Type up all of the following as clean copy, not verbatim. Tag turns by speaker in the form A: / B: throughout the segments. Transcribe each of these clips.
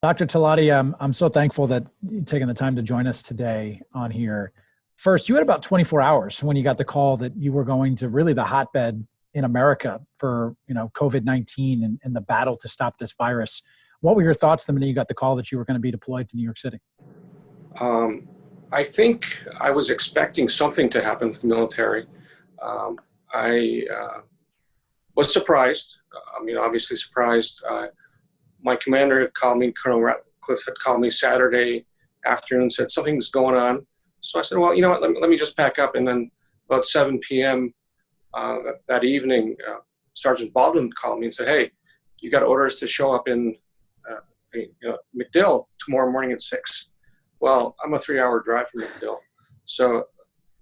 A: Dr. Talati, I'm so thankful that you're taking the time to join us today on here. First, you had about 24 hours when you got the call that you were going to really the hotbed in America for, COVID-19 and the battle to stop this virus. What were your thoughts the minute you got the call that you were going to be deployed to New York City?
B: Um, I think I was expecting something to happen with the military. I was surprised. Obviously surprised. My commander had called me, Colonel Ratcliffe had called me Saturday afternoon and said something's going on. So I said, well, you know what, let me just pack up. And then about 7 p.m. That evening, Sergeant Baldwin called me and said, hey, you got orders to show up in MacDill tomorrow morning at 6. Well, I'm a 3-hour drive from MacDill. So,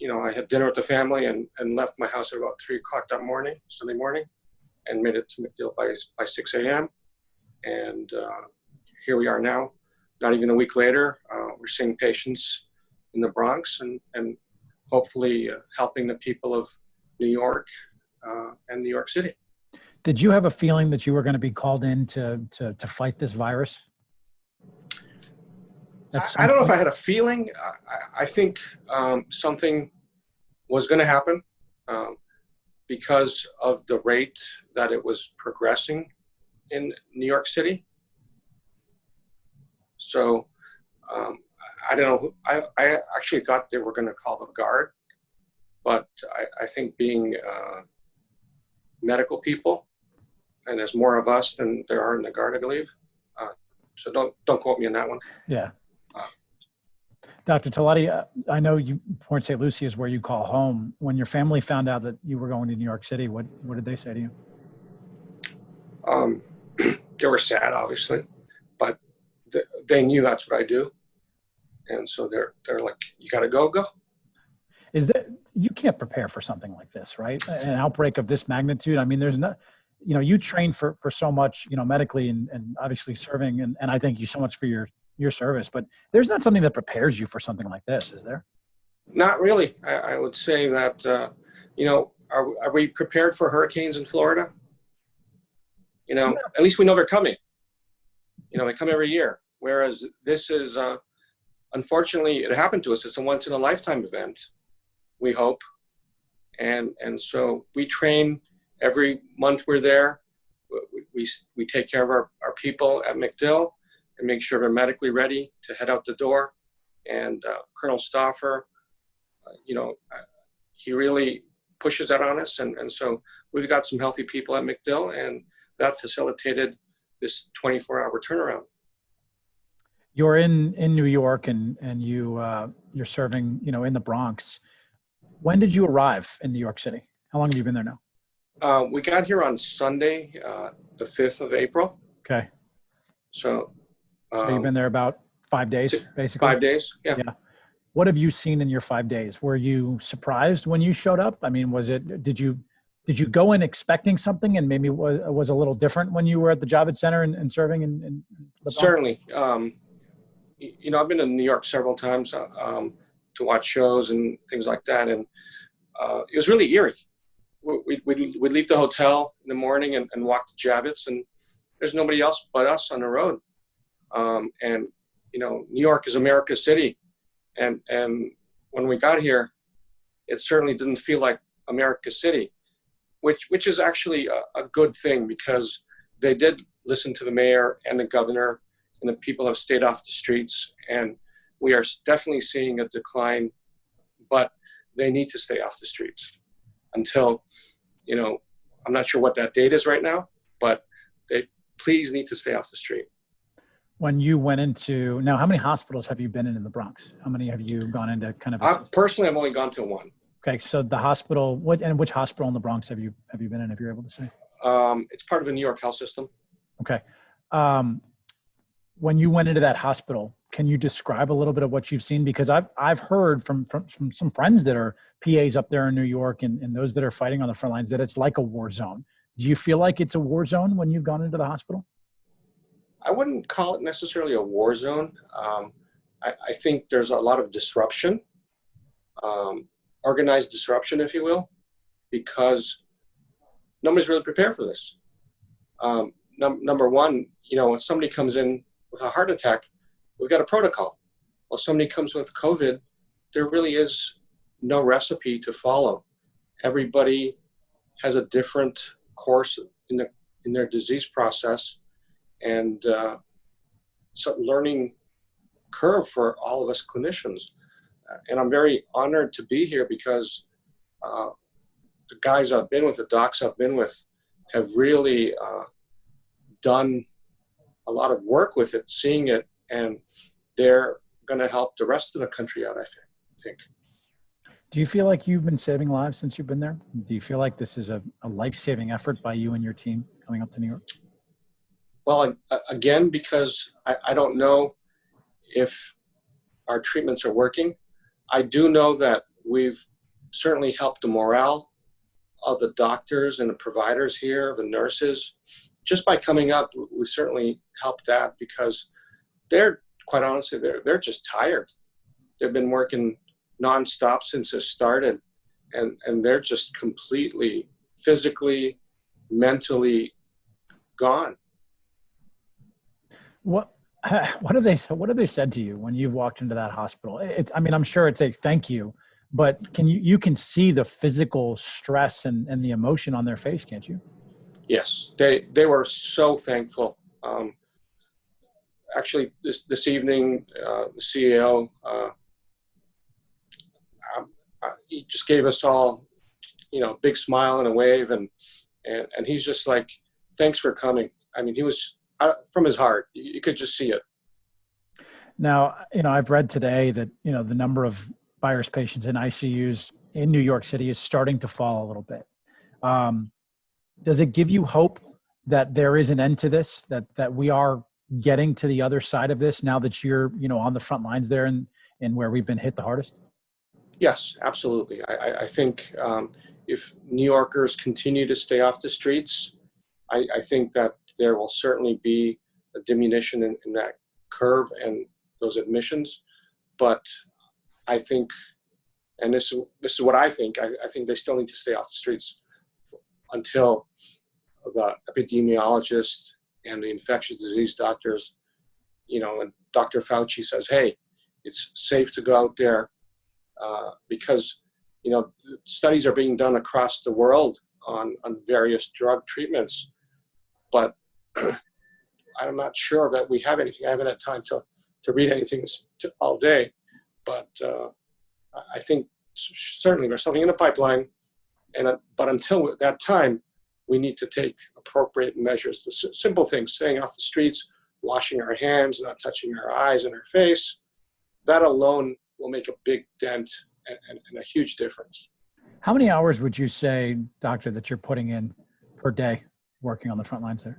B: I had dinner with the family and left my house at about 3 o'clock that morning, Sunday morning, and made it to MacDill by 6 a.m. And here we are now, not even a week later. We're seeing patients in the Bronx and hopefully helping the people of New York and New York City.
A: Did you have a feeling that you were going to be called in to fight this virus?
B: I don't know if I had a feeling. I think something was going to happen because of the rate that it was progressing in New York City. So I don't know. I actually thought they were going to call the guard, but I think being medical people, and there's more of us than there are in the guard, I believe. So don't quote me on that one.
A: Yeah. Dr. Talati, I know Port St. Lucie is where you call home. When your family found out that you were going to New York City, what did they say to you?
B: They were sad, obviously, but they knew that's what I do. And so they're like, you got to go.
A: Is that, you can't prepare for something like this, right? An outbreak of this magnitude. I mean, there's not, you train for so much, medically and obviously serving. And I thank you so much for your service, but there's not something that prepares you for something like this, is there?
B: Not really. I would say that, are we prepared for hurricanes in Florida? At least we know they're coming. They come every year. Whereas this is, unfortunately, it happened to us. It's a once in a lifetime event, we hope. And so we train every month we're there. We take care of our people at MacDill and make sure they're medically ready to head out the door. And Colonel Stauffer, he really pushes that on us. And so we've got some healthy people at MacDill, and that facilitated this 24-hour turnaround.
A: You're in New York and you're serving, in the Bronx. When did you arrive in New York City? How long have you been there now?
B: We got here on Sunday, the 5th of April.
A: Okay.
B: So
A: you've been there about 5 days, basically?
B: 5 days, yeah.
A: What have you seen in your 5 days? Were you surprised when you showed up? I mean, did you go in expecting something and maybe was a little different when you were at the Javits Center and serving in the Bronx?
B: Certainly. I've been to New York several times to watch shows and things like that, and it was really eerie. We'd leave the hotel in the morning and walk to Javits, and there's nobody else but us on the road. New York is America's city, and when we got here, it certainly didn't feel like America's city, which is actually a good thing, because they did listen to the mayor and the governor, and the people have stayed off the streets, and we are definitely seeing a decline, but they need to stay off the streets until, I'm not sure what that date is right now, but they please need to stay off the street.
A: When you went into, now how many hospitals have you been in the Bronx? How many have you gone into kind of?
B: Personally, I've only gone to one.
A: Okay, so the hospital, which hospital in the Bronx have you been in, if you're able to say?
B: It's part of the New York health system.
A: Okay. When you went into that hospital, can you describe a little bit of what you've seen? Because I've heard from some friends that are PAs up there in New York and those that are fighting on the front lines that it's like a war zone. Do you feel like it's a war zone when you've gone into the hospital?
B: I wouldn't call it necessarily a war zone. I think there's a lot of disruption, organized disruption, if you will, because nobody's really prepared for this. Number one, when somebody comes in with a heart attack, we've got a protocol. Well, somebody comes with COVID, there really is no recipe to follow. Everybody has a different course in their disease process, and so learning curve for all of us clinicians. And I'm very honored to be here because the guys I've been with, the docs I've been with, have really done a lot of work with it, seeing it, and they're going to help the rest of the country out, I think.
A: Do you feel like you've been saving lives since you've been there? Do you feel like this is a life-saving effort by you and your team coming up to New York?
B: Well, again, because I don't know if our treatments are working. I do know that we've certainly helped the morale of the doctors and the providers here, the nurses. Just by coming up, we certainly helped that, because they're, quite honestly, they're just tired. They've been working nonstop since it started, and they're just completely physically, mentally gone.
A: What have they said to you when you've walked into that hospital? I mean, I'm sure it's a thank you, but you can see the physical stress and the emotion on their face, can't you?
B: Yes, they were so thankful. Actually, this evening, the CEO, he just gave us all, a big smile and a wave, and he's just like, thanks for coming. I mean, he was from his heart. You could just see it.
A: Now, I've read today that, the number of virus patients in ICUs in New York City is starting to fall a little bit. Does it give you hope that there is an end to this, that we are getting to the other side of this now that you're, on the front lines there and where we've been hit the hardest?
B: Yes, absolutely. I think if New Yorkers continue to stay off the streets, I think that there will certainly be a diminution in that curve and those admissions. But I think, and this is what I think they still need to stay off the streets until the epidemiologists and the infectious disease doctors, and Dr. Fauci says, hey, it's safe to go out there, because, studies are being done across the world on various drug treatments, but I'm not sure that we have anything. I haven't had time to read anything all day, but I think certainly there's something in the pipeline, but until that time, we need to take appropriate measures. The simple things, staying off the streets, washing our hands, not touching our eyes and our face, that alone will make a big dent and a huge difference.
A: How many hours would you say, doctor, that you're putting in per day working on the front lines there?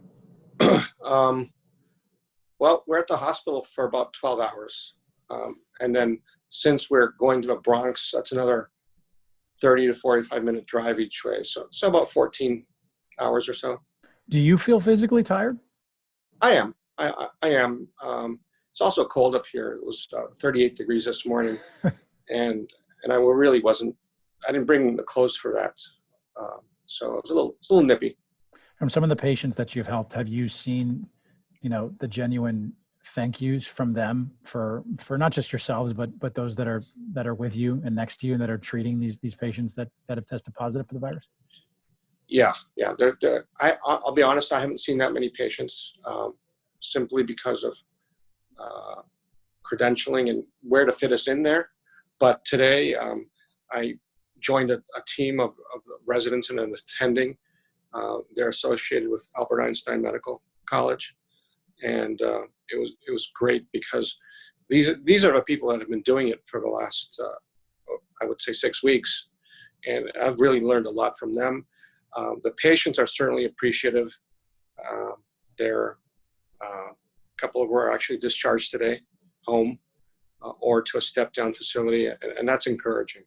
B: Well, we're at the hospital for about 12 hours. And then since we're going to the Bronx, that's another 30 to 45-minute drive each way. So about 14 hours or so.
A: Do you feel physically tired?
B: I am. I am. It's also cold up here. It was 38 degrees this morning. and I really wasn't, I didn't bring the clothes for that. So it was a little nippy.
A: From some of the patients that you've helped, have you seen, the genuine thank yous from them for not just yourselves, but those that are with you and next to you and that are treating these patients that have tested positive for the virus?
B: Yeah. I'll be honest, I haven't seen that many patients, simply because of credentialing and where to fit us in there. But today, I joined a team of residents and an attending. They're associated with Albert Einstein Medical College, and it was great because these are the people that have been doing it for the last, I would say, 6 weeks, and I've really learned a lot from them. The patients are certainly appreciative. A couple of were actually discharged today home or to a step-down facility, and that's encouraging.